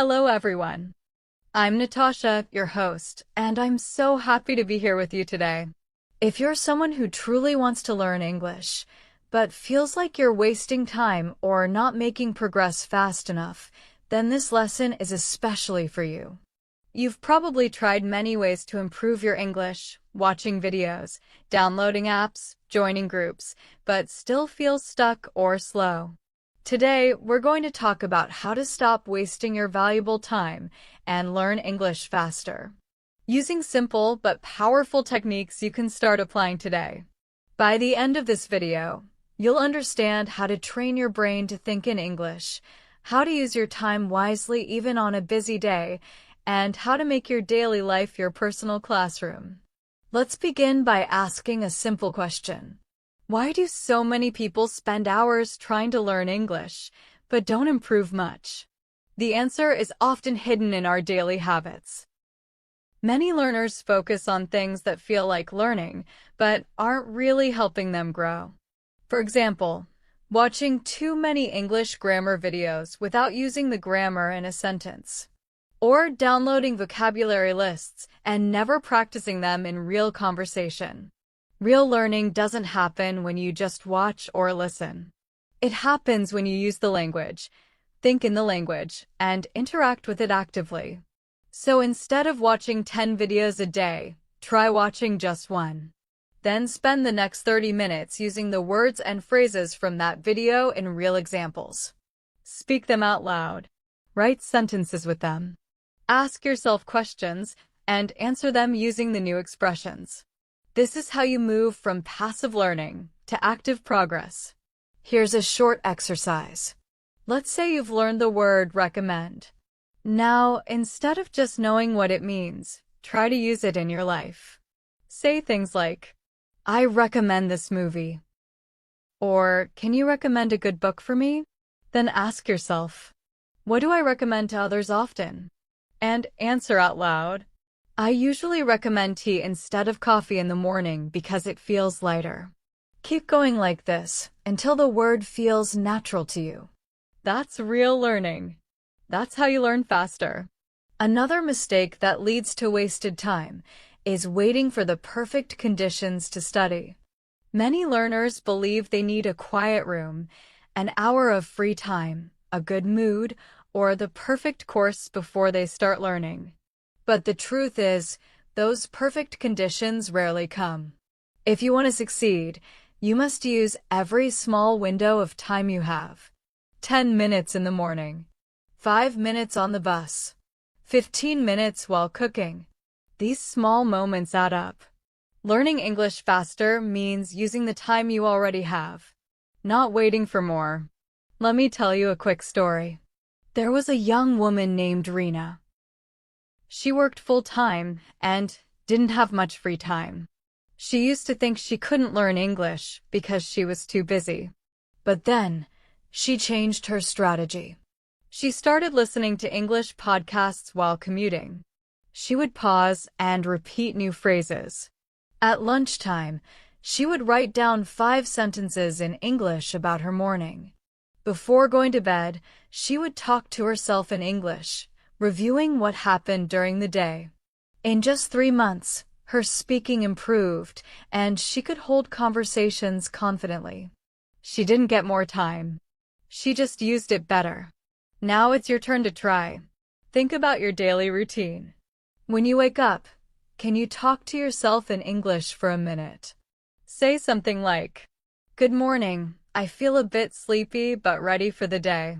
Hello, everyone. I'm Natasha, your host, and I'm so happy to be here with you today. If you're someone who truly wants to learn English, but feels like you're wasting time or not making progress fast enough, then this lesson is especially for you. You've probably tried many ways to improve your English, watching videos, downloading apps, joining groups, but still feel stuck or slow. Today, we're going to talk about how to stop wasting your valuable time and learn English faster. Using simple but powerful techniques you can start applying today. By the end of this video, you'll understand how to train your brain to think in English, how to use your time wisely even on a busy day, and how to make your daily life your personal classroom. Let's begin by asking a simple question. Why do so many people spend hours trying to learn English, but don't improve much? The answer is often hidden in our daily habits. Many learners focus on things that feel like learning, but aren't really helping them grow. For example, watching too many English grammar videos without using the grammar in a sentence. Or downloading vocabulary lists and never practicing them in real conversation. Real learning doesn't happen when you just watch or listen. It happens when you use the language, think in the language, and interact with it actively. So instead of watching 10 videos a day, try watching just one. Then spend the next 30 minutes using the words and phrases from that video in real examples. Speak them out loud. Write sentences with them. Ask yourself questions and answer them using the new expressions. This is how you move from passive learning to active progress. Here's a short exercise. Let's say you've learned the word recommend. Now, instead of just knowing what it means, try to use it in your life. Say things like, I recommend this movie. Or, can you recommend a good book for me? Then ask yourself, what do I recommend to others often? And answer out loud. I usually recommend tea instead of coffee in the morning because it feels lighter. Keep going like this until the word feels natural to you. That's real learning. That's how you learn faster. Another mistake that leads to wasted time is waiting for the perfect conditions to study. Many learners believe they need a quiet room, an hour of free time, a good mood, or the perfect course before they start learning. But the truth is, those perfect conditions rarely come. If you want to succeed, you must use every small window of time you have. 10 minutes in the morning, 5 minutes on the bus, 15 minutes while cooking. These small moments add up. Learning English faster means using the time you already have, not waiting for more. Let me tell you a quick story. There was a young woman named Rena. She worked full-time and didn't have much free time. She used to think she couldn't learn English because she was too busy. But then, she changed her strategy. She started listening to English podcasts while commuting. She would pause and repeat new phrases. At lunchtime, she would write down 5 sentences in English about her morning. Before going to bed, she would talk to herself in English, reviewing what happened during the day. In just 3 months, her speaking improved, and she could hold conversations confidently. She didn't get more time. She just used it better. Now it's your turn to try. Think about your daily routine. When you wake up, can you talk to yourself in English for a minute? Say something like, Good morning, I feel a bit sleepy but ready for the day.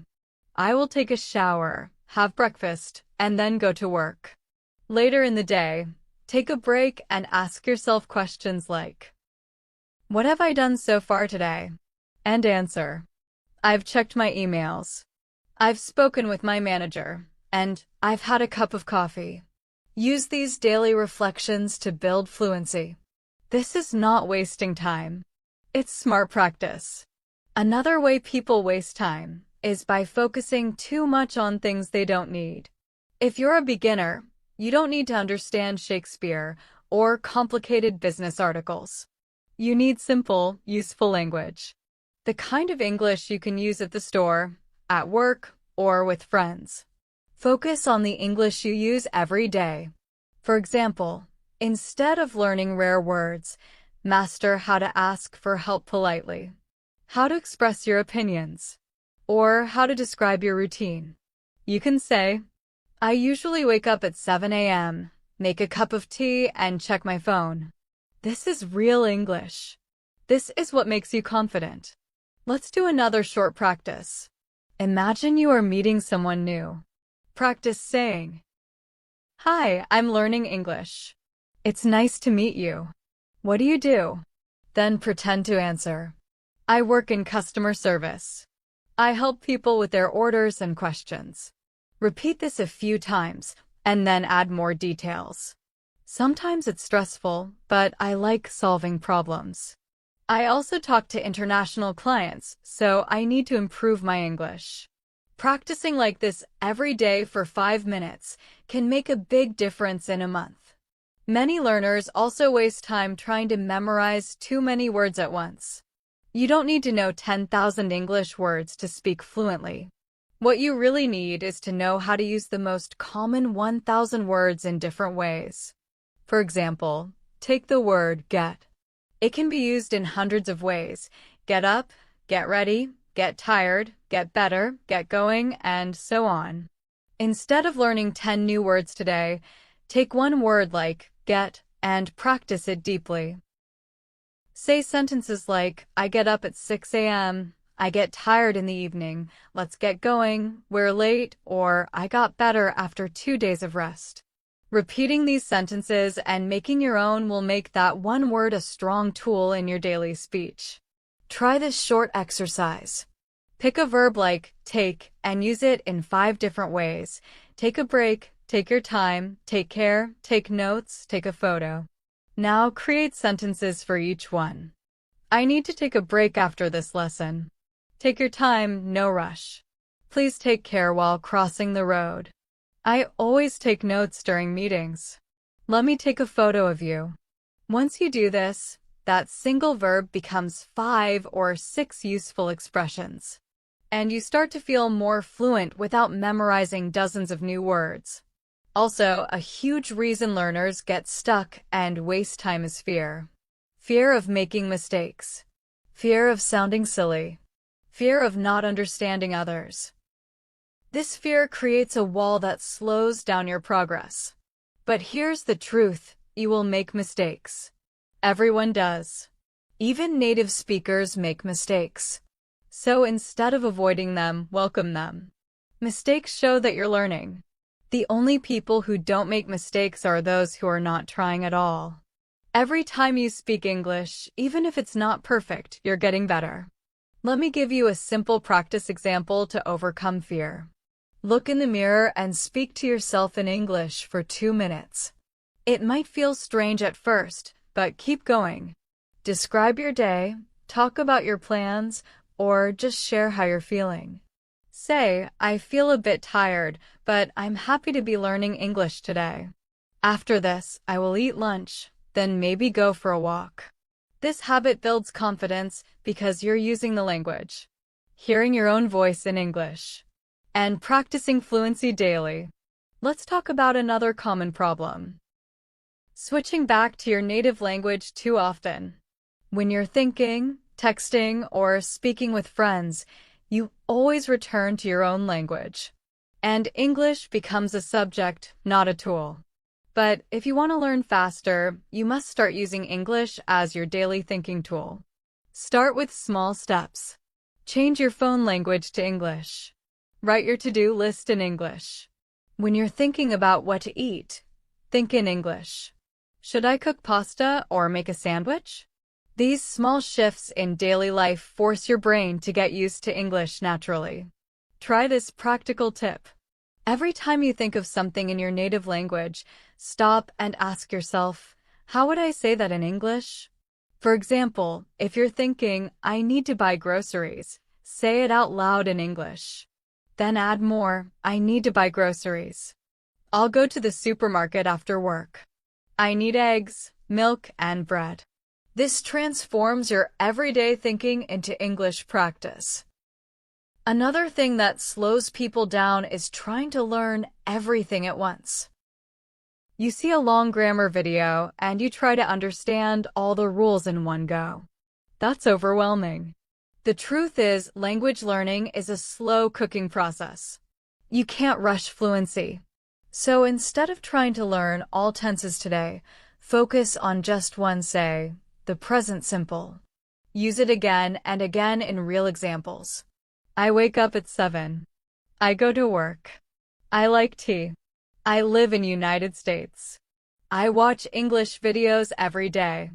I will take a shower, have breakfast, and then go to work. Later in the day, take a break and ask yourself questions like, What have I done so far today? And answer, I've checked my emails. I've spoken with my manager, and I've had a cup of coffee. Use these daily reflections to build fluency. This is not wasting time. It's smart practice. Another way people waste time is by focusing too much on things they don't need. If you're a beginner, you don't need to understand Shakespeare or complicated business articles. You need simple, useful language. The kind of English you can use at the store, at work, or with friends. Focus on the English you use every day. For example, instead of learning rare words, master how to ask for help politely, how to express your opinions, or how to describe your routine. You can say, I usually wake up at 7 a.m., make a cup of tea, and check my phone. This is real English. This is what makes you confident. Let's do another short practice. Imagine you are meeting someone new. Practice saying, Hi, I'm learning English. It's nice to meet you. What do you do? Then pretend to answer. I work in customer service. I help people with their orders and questions. Repeat this a few times, and then add more details. Sometimes it's stressful, but I like solving problems. I also talk to international clients, so I need to improve my English. Practicing like this every day for 5 minutes can make a big difference in a month. Many learners also waste time trying to memorize too many words at once. You don't need to know 10,000 English words to speak fluently. What you really need is to know how to use the most common 1,000 words in different ways. For example, take the word get. It can be used in hundreds of ways. Get up, get ready, get tired, get better, get going, and so on. Instead of learning 10 new words today, take one word like get and practice it deeply. Say sentences like, I get up at 6 a.m., I get tired in the evening, let's get going, we're late, or I got better after 2 days of rest. Repeating these sentences and making your own will make that one word a strong tool in your daily speech. Try this short exercise. Pick a verb like take and use it in 5 different ways. Take a break, take your time, take care, take notes, take a photo. Now create sentences for each one. I need to take a break after this lesson. Take your time, no rush. Please take care while crossing the road. I always take notes during meetings. Let me take a photo of you. Once you do this, that single verb becomes 5 or 6 useful expressions. And you start to feel more fluent without memorizing dozens of new words. Also, a huge reason learners get stuck and waste time is fear. Fear of making mistakes. Fear of sounding silly. Fear of not understanding others. This fear creates a wall that slows down your progress. But here's the truth, you will make mistakes. Everyone does. Even native speakers make mistakes. So instead of avoiding them, welcome them. Mistakes show that you're learning. The only people who don't make mistakes are those who are not trying at all. Every time you speak English, even if it's not perfect, you're getting better. Let me give you a simple practice example to overcome fear. Look in the mirror and speak to yourself in English for 2 minutes. It might feel strange at first, but keep going. Describe your day, talk about your plans, or just share how you're feeling. Say, I feel a bit tired, but I'm happy to be learning English today. After this, I will eat lunch, then maybe go for a walk. This habit builds confidence because you're using the language, hearing your own voice in English, and practicing fluency daily. Let's talk about another common problem. Switching back to your native language too often. When you're thinking, texting, or speaking with friends, you always return to your own language. And English becomes a subject, not a tool. But if you want to learn faster, you must start using English as your daily thinking tool. Start with small steps. Change your phone language to English. Write your to-do list in English. When you're thinking about what to eat, think in English. Should I cook pasta or make a sandwich? These small shifts in daily life force your brain to get used to English naturally. Try this practical tip. Every time you think of something in your native language, stop and ask yourself, how would I say that in English? For example, if you're thinking, I need to buy groceries, say it out loud in English. Then add more, I need to buy groceries. I'll go to the supermarket after work. I need eggs, milk, and bread. This transforms your everyday thinking into English practice. Another thing that slows people down is trying to learn everything at once. You see a long grammar video and you try to understand all the rules in one go. That's overwhelming. The truth is, language learning is a slow cooking process. You can't rush fluency. So instead of trying to learn all tenses today, focus on just one, say, the present simple. Use it again and again in real examples. I wake up at 7. I go to work. I like tea. I live in United States. I watch English videos every day.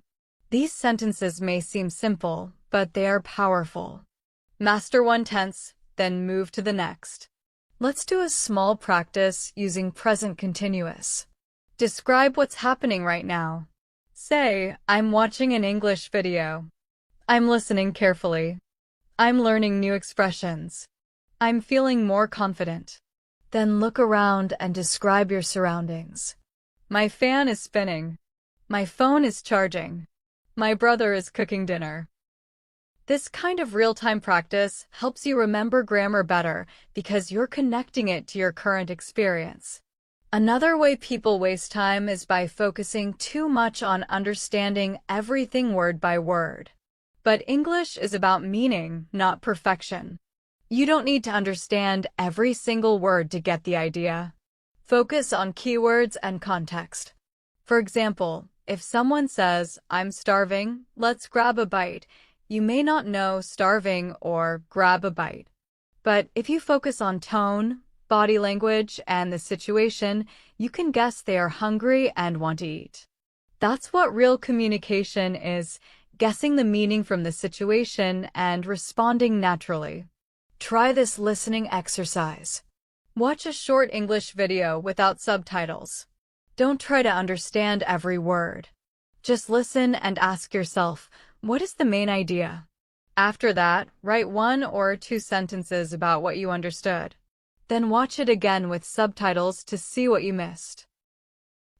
These sentences may seem simple, but they are powerful. Master one tense, then move to the next. Let's do a small practice using present continuous. Describe what's happening right now. Say, I'm watching an English video. I'm listening carefully. I'm learning new expressions. I'm feeling more confident. Then look around and describe your surroundings. My fan is spinning. My phone is charging. My brother is cooking dinner. This kind of real-time practice helps you remember grammar better because you're connecting it to your current experience. Another way people waste time is by focusing too much on understanding everything word by word. But English is about meaning, not perfection. You don't need to understand every single word to get the idea. Focus on keywords and context. For example, if someone says, I'm starving, let's grab a bite, you may not know starving or grab a bite. But if you focus on tone, body language, and the situation, you can guess they are hungry and want to eat. That's what real communication is, guessing the meaning from the situation and responding naturally. Try this listening exercise. Watch a short English video without subtitles. Don't try to understand every word. Just listen and ask yourself, what is the main idea? After that, write 1 or 2 sentences about what you understood. Then watch it again with subtitles to see what you missed.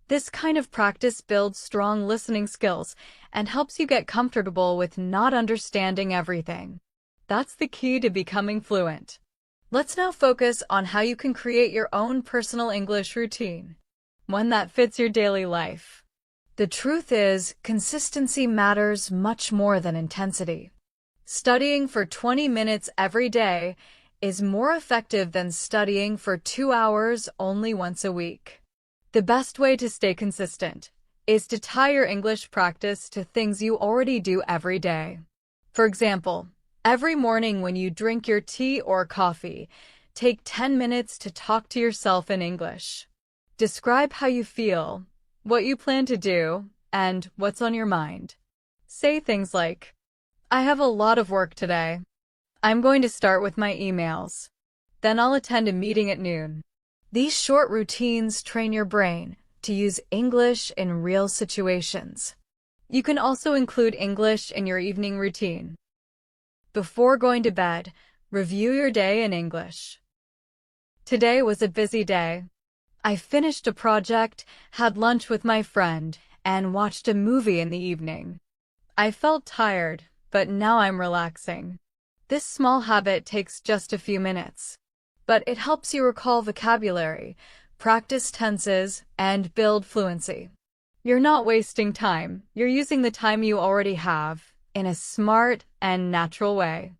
This kind of practice builds strong listening skills and helps you get comfortable with not understanding everything. That's the key to becoming fluent. Let's now focus on how you can create your own personal English routine, one that fits your daily life. The truth is, consistency matters much more than intensity. Studying for 20 minutes every day is more effective than studying for 2 hours only once a week. The best way to stay consistent is to tie your English practice to things you already do every day. For example, every morning when you drink your tea or coffee, take 10 minutes to talk to yourself in English. Describe how you feel, what you plan to do, and what's on your mind. Say things like, I have a lot of work today. I'm going to start with my emails. Then I'll attend a meeting at noon. These short routines train your brain to use English in real situations. You can also include English in your evening routine. Before going to bed, review your day in English. Today was a busy day. I finished a project, had lunch with my friend, and watched a movie in the evening. I felt tired, but now I'm relaxing. This small habit takes just a few minutes, but it helps you recall vocabulary, practice tenses, and build fluency. You're not wasting time. You're using the time you already have in a smart and natural way.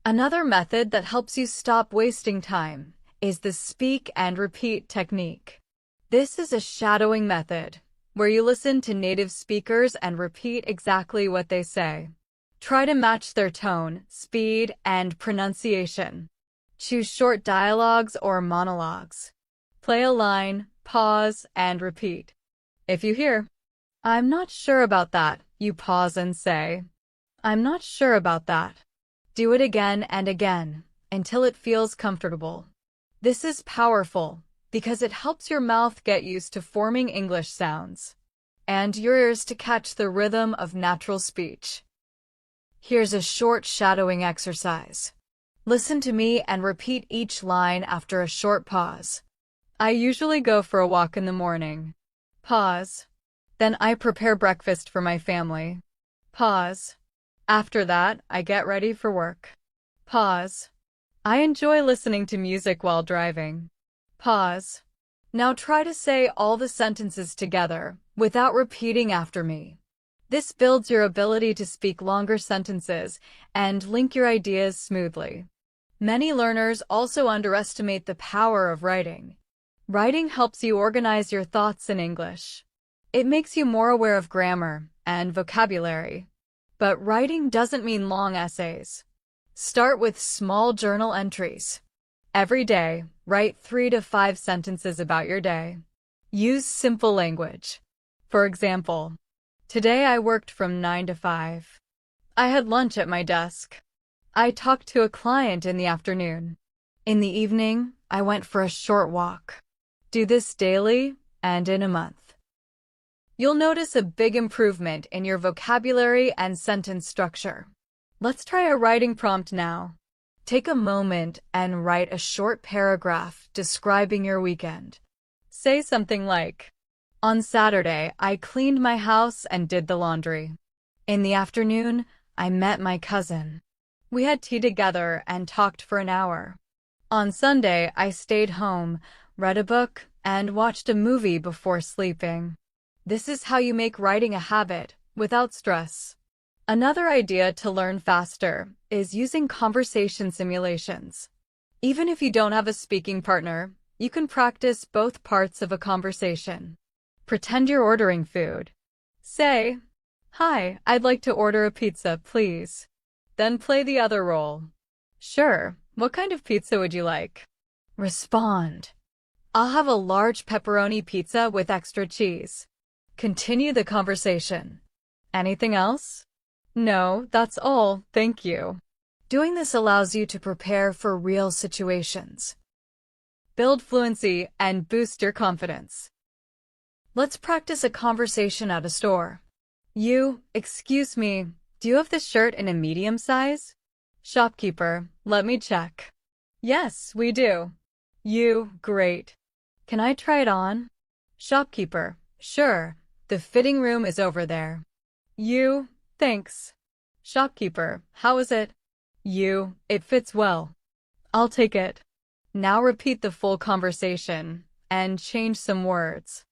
Another method that helps you stop wasting time is the speak and repeat technique. This is a shadowing method where you listen to native speakers and repeat exactly what they say. Try to match their tone, speed, and pronunciation. Choose short dialogues or monologues. Play a line, pause, and repeat. If you hear, I'm not sure about that, you pause and say, I'm not sure about that. Do it again and again until it feels comfortable. This is powerful because it helps your mouth get used to forming English sounds and your ears to catch the rhythm of natural speech. Here's a short shadowing exercise. Listen to me and repeat each line after a short pause. I usually go for a walk in the morning. Pause. Then I prepare breakfast for my family. Pause. After that, I get ready for work. Pause. I enjoy listening to music while driving. Pause. Now try to say all the sentences together without repeating after me. This builds your ability to speak longer sentences and link your ideas smoothly. Many learners also underestimate the power of writing. Writing helps you organize your thoughts in English. It makes you more aware of grammar and vocabulary. But writing doesn't mean long essays. Start with small journal entries. Every day, write 3 to 5 sentences about your day. Use simple language. For example, today I worked from 9 to 5. I had lunch at my desk. I talked to a client in the afternoon. In the evening, I went for a short walk. Do this daily and in a month. You'll notice a big improvement in your vocabulary and sentence structure. Let's try a writing prompt now. Take a moment and write a short paragraph describing your weekend. Say something like, on Saturday, I cleaned my house and did the laundry. In the afternoon, I met my cousin. We had tea together and talked for an hour. On Sunday, I stayed home, read a book, and watched a movie before sleeping. This is how you make writing a habit without stress. Another idea to learn faster is using conversation simulations. Even if you don't have a speaking partner, you can practice both parts of a conversation. Pretend you're ordering food. Say, "Hi, I'd like to order a pizza, please." Then play the other role. "Sure, what kind of pizza would you like?" Respond, "I'll have a large pepperoni pizza with extra cheese." Continue the conversation. "Anything else?" "No, that's all, thank you." Doing this allows you to prepare for real situations. Build fluency and boost your confidence. Let's practice a conversation at a store. Excuse me, do you have this shirt in a medium size? Shopkeeper, let me check. Yes, we do. Great. Can I try it on? Shopkeeper, sure, the fitting room is over there. Thanks. Shopkeeper, how is it? It fits well. I'll take it. Now repeat the full conversation and change some words.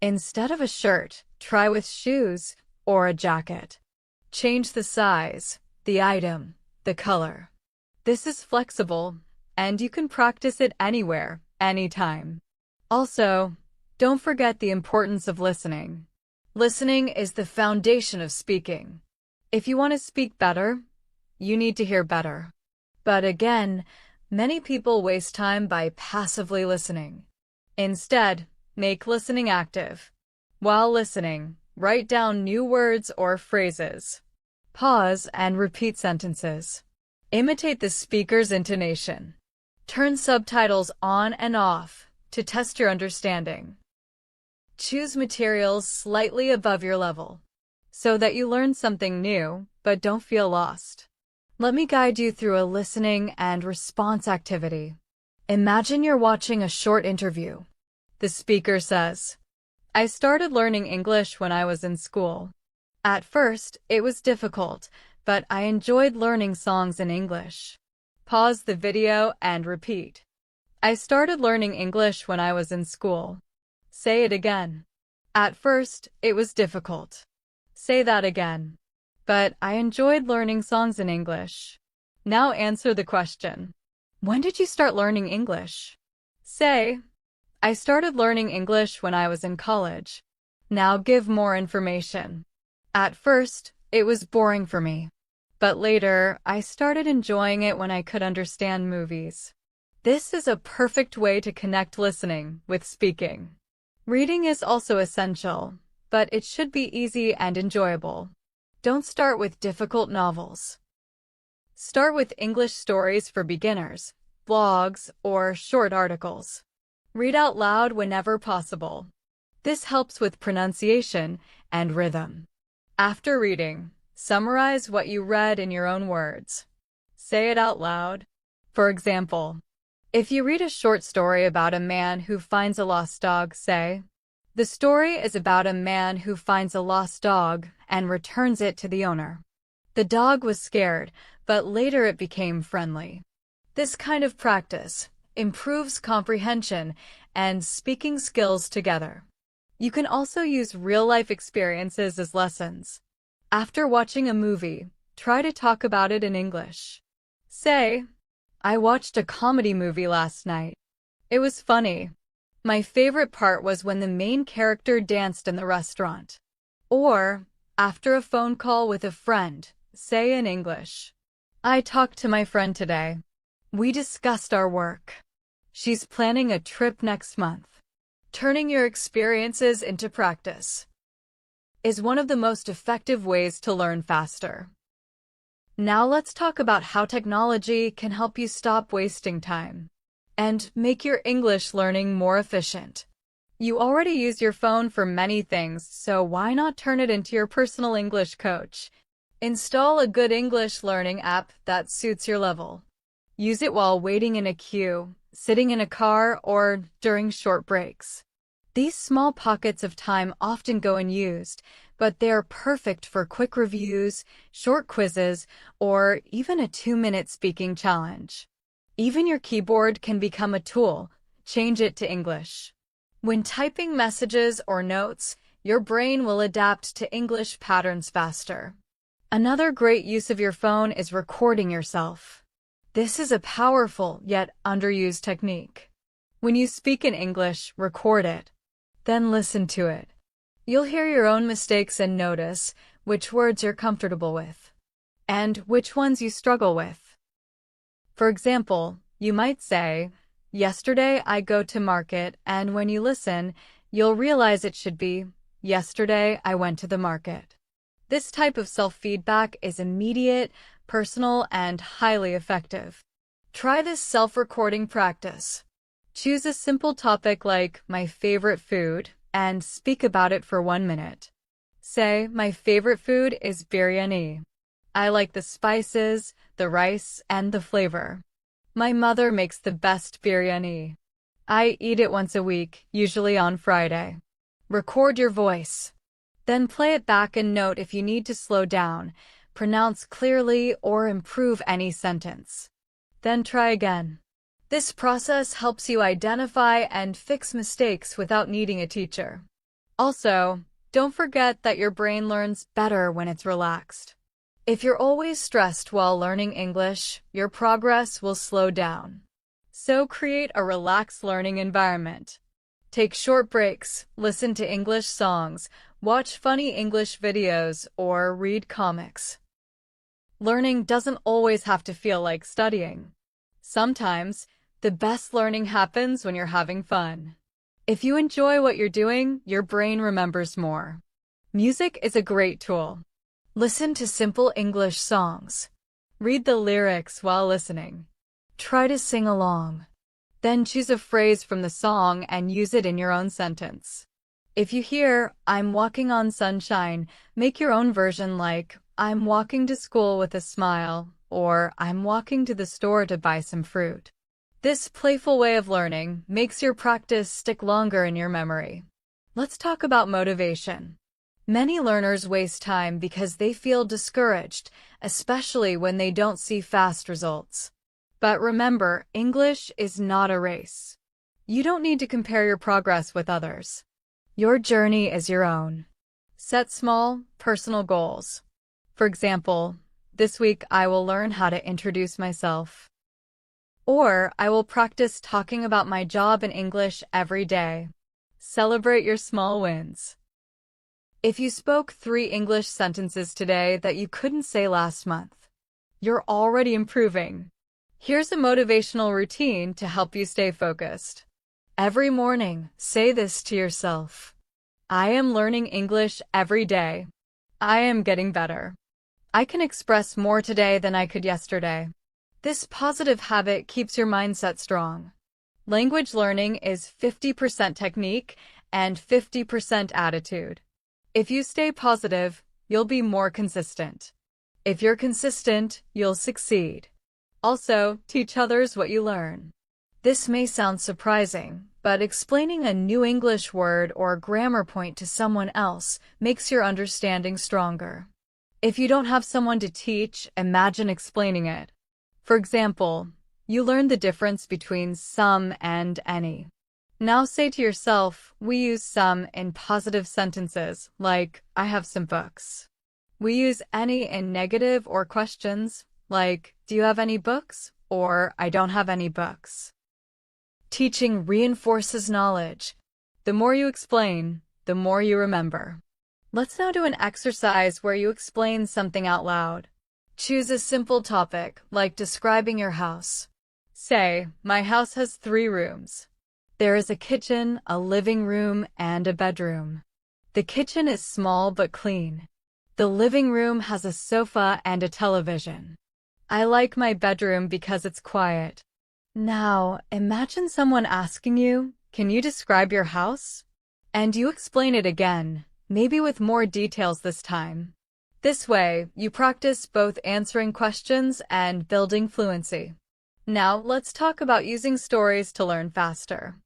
Instead of a shirt, try with shoes or a jacket. Change the size, the item, the color. This is flexible, and you can practice it anywhere, anytime. Also, don't forget the importance of listening. Listening is the foundation of speaking. If you want to speak better, you need to hear better. But again, many people waste time by passively listening. Instead, make listening active. While listening, write down new words or phrases. Pause and repeat sentences. Imitate the speaker's intonation. Turn subtitles on and off to test your understanding. Choose materials slightly above your level, so that you learn something new, but don't feel lost. Let me guide you through a listening and response activity. Imagine you're watching a short interview. The speaker says, I started learning English when I was in school. At first, it was difficult, but I enjoyed learning songs in English. Pause the video and repeat. I started learning English when I was in school. Say it again. At first, it was difficult. Say that again. But I enjoyed learning songs in English. Now answer the question. When did you start learning English? Say, I started learning English when I was in college. Now give more information. At first, it was boring for me. But later, I started enjoying it when I could understand movies. This is a perfect way to connect listening with speaking. Reading is also essential, but it should be easy and enjoyable. Don't start with difficult novels. Start with English stories for beginners, blogs, or short articles. Read out loud whenever possible. This helps with pronunciation and rhythm. After reading, summarize what you read in your own words. Say it out loud. For example, if you read a short story about a man who finds a lost dog, say, the story is about a man who finds a lost dog and returns it to the owner. The dog was scared, but later it became friendly. This kind of practice improves comprehension and speaking skills together. You can also use real-life experiences as lessons. After watching a movie, try to talk about it in English. Say, "I watched a comedy movie last night. It was funny. My favorite part was when the main character danced in the restaurant." Or, after a phone call with a friend, say in English, "I talked to my friend today. We discussed our work. She's planning a trip next month." Turning your experiences into practice is one of the most effective ways to learn faster. Now let's talk about how technology can help you stop wasting time and make your English learning more efficient. You already use your phone for many things, so why not turn it into your personal English coach? Install a good English learning app that suits your level. Use it while waiting in a queue, sitting in a car, or during short breaks. These small pockets of time often go unused, but they are perfect for quick reviews, short quizzes, or even a 2-minute speaking challenge. Even your keyboard can become a tool. Change it to English. When typing messages or notes, your brain will adapt to English patterns faster. Another great use of your phone is recording yourself. This is a powerful yet underused technique. When you speak in English, record it. Then listen to it. You'll hear your own mistakes and notice which words you're comfortable with and which ones you struggle with. For example, you might say, "Yesterday I go to market," and when you listen, you'll realize it should be, "Yesterday I went to the market." This type of self-feedback is immediate, personal, and highly effective. Try this self-recording practice. Choose a simple topic like "my favorite food" and speak about it for 1 minute. Say, "My favorite food is biryani. I like the spices, the rice, and the flavor. My mother makes the best biryani. I eat it once a week, usually on Friday." Record your voice. Then play it back and note if you need to slow down, pronounce clearly, or improve any sentence. Then try again. This process helps you identify and fix mistakes without needing a teacher. Also, don't forget that your brain learns better when it's relaxed. If you're always stressed while learning English, your progress will slow down. So create a relaxed learning environment. Take short breaks, listen to English songs, watch funny English videos, or read comics. Learning doesn't always have to feel like studying. Sometimes, the best learning happens when you're having fun. If you enjoy what you're doing, your brain remembers more. Music is a great tool. Listen to simple English songs. Read the lyrics while listening. Try to sing along. Then choose a phrase from the song and use it in your own sentence. If you hear, "I'm walking on sunshine," make your own version like, "I'm walking to school with a smile," or "I'm walking to the store to buy some fruit." This playful way of learning makes your practice stick longer in your memory. Let's talk about motivation. Many learners waste time because they feel discouraged, especially when they don't see fast results. But remember, English is not a race. You don't need to compare your progress with others. Your journey is your own. Set small, personal goals. For example, this week I will learn how to introduce myself. Or I will practice talking about my job in English every day. Celebrate your small wins. If you spoke 3 English sentences today that you couldn't say last month, you're already improving. Here's a motivational routine to help you stay focused. Every morning, say this to yourself. "I am learning English every day. I am getting better. I can express more today than I could yesterday." This positive habit keeps your mindset strong. Language learning is 50% technique and 50% attitude. If you stay positive, you'll be more consistent. If you're consistent, you'll succeed. Also, teach others what you learn. This may sound surprising, but explaining a new English word or grammar point to someone else makes your understanding stronger. If you don't have someone to teach, imagine explaining it. For example, You learn the difference between some and any. Now say to yourself, we use some in positive sentences, like, I have some books. We use any in negative or questions, like, do you have any books? Or, I don't have any books. Teaching reinforces knowledge. The more you explain, the more you remember. Let's now do an exercise where you explain something out loud. Choose a simple topic, like describing your house. Say, my house has 3 rooms. There is a kitchen, a living room, and a bedroom. The kitchen is small but clean. The living room has a sofa and a television. I like my bedroom because it's quiet. Now, imagine someone asking you, can you describe your house? And you explain it again, maybe with more details this time. This way, you practice both answering questions and building fluency. Now, let's talk about using stories to learn faster.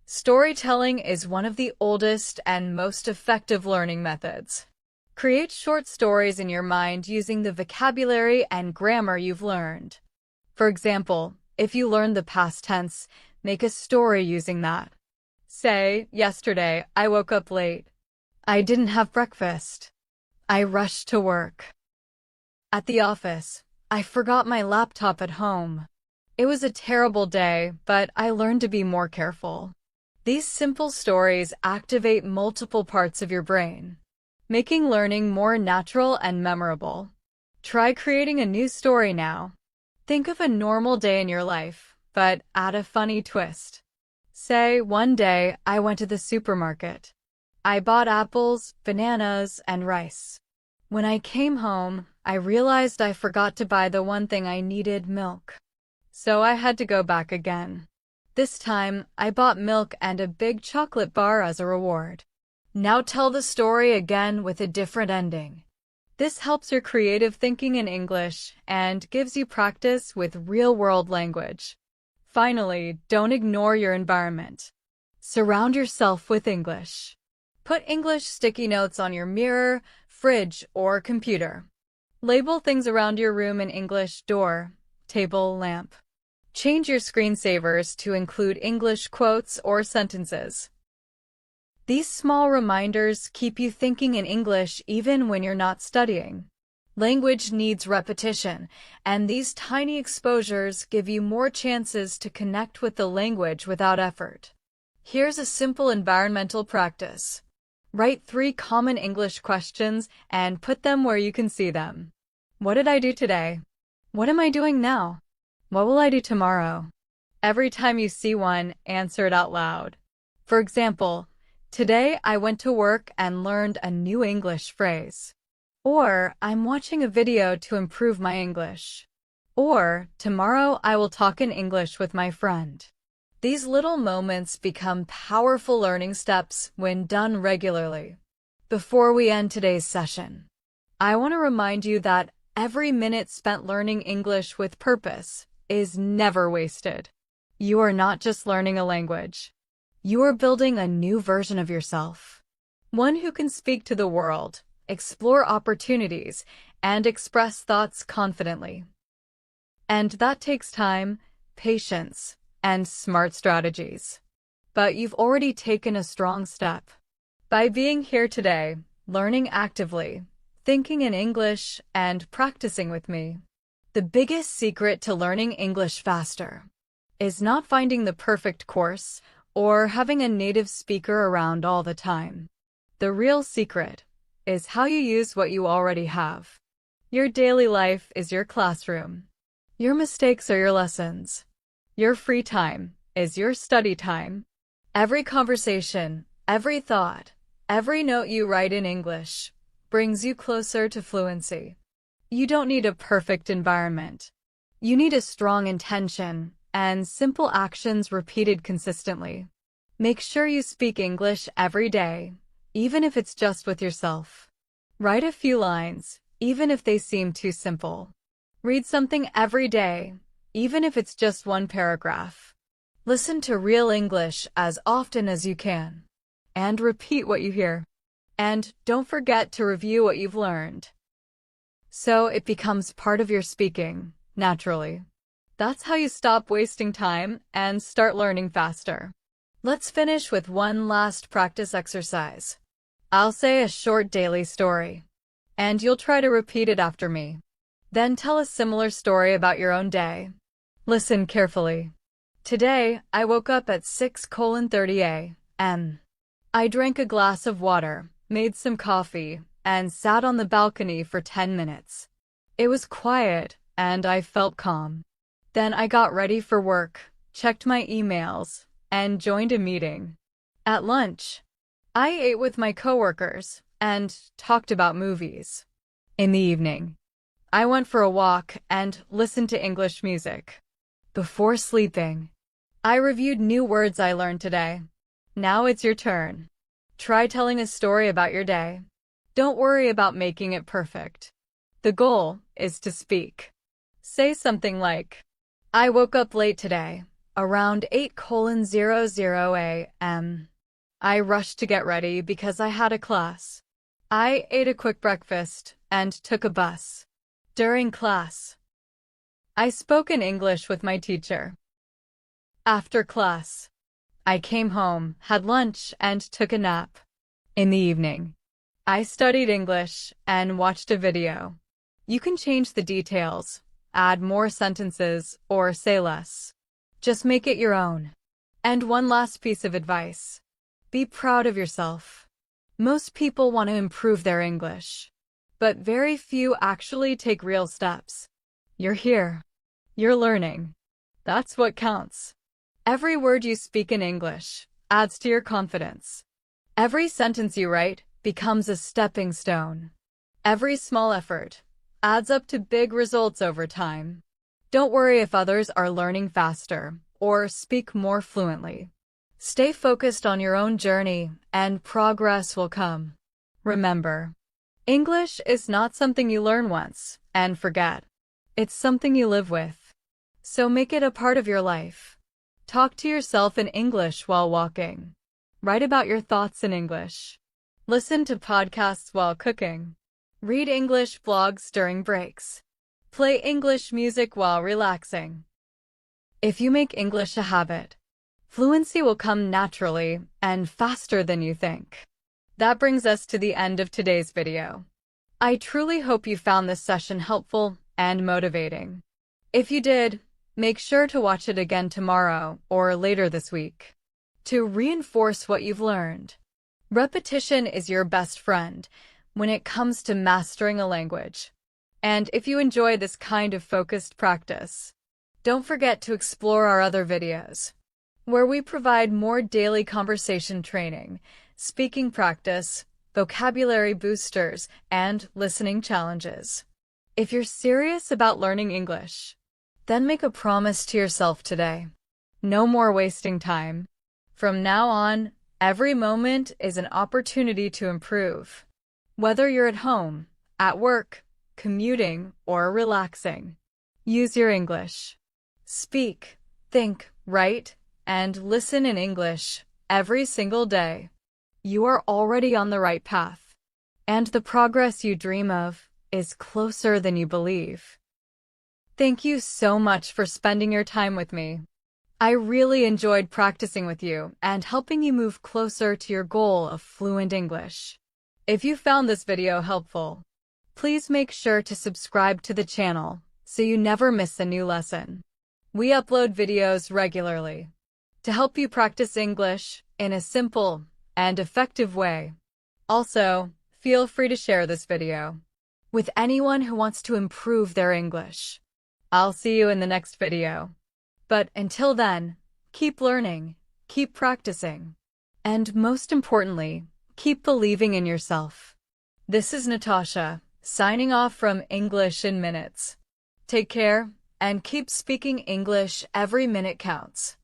Storytelling is one of the oldest and most effective learning methods. Create short stories in your mind using the vocabulary and grammar you've learned. For example, if you learned the past tense, make a story using that. Say, yesterday, I woke up late. I didn't have breakfast. I rushed to work. At the office, I forgot my laptop at home. It was a terrible day, but I learned to be more careful. These simple stories activate multiple parts of your brain, making learning more natural and memorable. Try creating a new story now. Think of a normal day in your life, but add a funny twist. Say, one day I went to the supermarket. I bought apples, bananas, and rice. When I came home, I realized I forgot to buy the one thing I needed, milk. So I had to go back again. This time, I bought milk and a big chocolate bar as a reward. Now tell the story again with a different ending. This helps your creative thinking in English and gives you practice with real-world language. Finally, don't ignore your environment. Surround yourself with English. Put English sticky notes on your mirror, fridge, or computer. Label things around your room in English: door, table, lamp. Change your screensavers to include English quotes or sentences. These small reminders keep you thinking in English even when you're not studying. Language needs repetition, and these tiny exposures give you more chances to connect with the language without effort. Here's a simple environmental practice. Write 3 common English questions and put them where you can see them. What did I do today? What am I doing now? What will I do tomorrow? Every time you see one, answer it out loud. For example, today I went to work and learned a new English phrase. Or, I'm watching a video to improve my English. Or, tomorrow I will talk in English with my friend. These little moments become powerful learning steps when done regularly. Before we end today's session, I want to remind you that every minute spent learning English with purpose is never wasted. You are not just learning a language. You are building a new version of yourself. One who can speak to the world, explore opportunities, and express thoughts confidently. And that takes time, patience, and smart strategies. But you've already taken a strong step. By being here today, learning actively, thinking in English, and practicing with me. The biggest secret to learning English faster is not finding the perfect course or having a native speaker around all the time. The real secret is how you use what you already have. Your daily life is your classroom. Your mistakes are your lessons. Your free time is your study time. Every conversation, every thought, every note you write in English brings you closer to fluency. You don't need a perfect environment. You need a strong intention and simple actions repeated consistently. Make sure you speak English every day, even if it's just with yourself. Write a few lines, even if they seem too simple. Read something every day, even if it's just one paragraph. Listen to real English as often as you can. And repeat what you hear. And don't forget to review what you've learned, so it becomes part of your speaking, naturally. That's how you stop wasting time and start learning faster. Let's finish with one last practice exercise. I'll say a short daily story, and you'll try to repeat it after me. Then tell a similar story about your own day. Listen carefully. Today, I woke up at 6:30 a.m. I drank a glass of water, made some coffee, and sat on the balcony for 10 minutes. It was quiet, and I felt calm. Then I got ready for work, checked my emails, and joined a meeting. At lunch, I ate with my coworkers and talked about movies. In the evening, I went for a walk and listened to English music. Before sleeping, I reviewed new words I learned today. Now it's your turn. Try telling a story about your day. Don't worry about making it perfect. The goal is to speak. Say something like, I woke up late today, around 8:00 a.m. I rushed to get ready because I had a class. I ate a quick breakfast and took a bus. During class, I spoke in English with my teacher. After class, I came home, had lunch, and took a nap. In the evening, I studied English and watched a video. You can change the details, add more sentences, or say less. Just make it your own. And one last piece of advice. Be proud of yourself. Most people want to improve their English, but very few actually take real steps. You're here. You're learning. That's what counts. Every word you speak in English adds to your confidence. Every sentence you write becomes a stepping stone. Every small effort adds up to big results over time. Don't worry if others are learning faster or speak more fluently. Stay focused on your own journey and progress will come. Remember, English is not something you learn once and forget. It's something you live with. So make it a part of your life. Talk to yourself in English while walking. Write about your thoughts in English. Listen to podcasts while cooking. Read English blogs during breaks. Play English music while relaxing. If you make English a habit, fluency will come naturally and faster than you think. That brings us to the end of today's video. I truly hope you found this session helpful and motivating. If you did, make sure to watch it again tomorrow or later this week to reinforce what you've learned. Repetition is your best friend when it comes to mastering a language. And if you enjoy this kind of focused practice, don't forget to explore our other videos, where we provide more daily conversation training, speaking practice, vocabulary boosters, and listening challenges. If you're serious about learning English, then make a promise to yourself today. No more wasting time. From now on, every moment is an opportunity to improve. Whether you're at home, at work, commuting, or relaxing, use your English. Speak, think, write, and listen in English every single day. You are already on the right path, and the progress you dream of is closer than you believe. Thank you so much for spending your time with me. I really enjoyed practicing with you and helping you move closer to your goal of fluent English. If you found this video helpful, please make sure to subscribe to the channel so you never miss a new lesson. We upload videos regularly to help you practice English in a simple and effective way. Also, feel free to share this video with anyone who wants to improve their English. I'll see you in the next video. But until then, keep learning, keep practicing, and most importantly, keep believing in yourself. This is Natasha, signing off from English in Minutes. Take care, and keep speaking English. Every minute counts.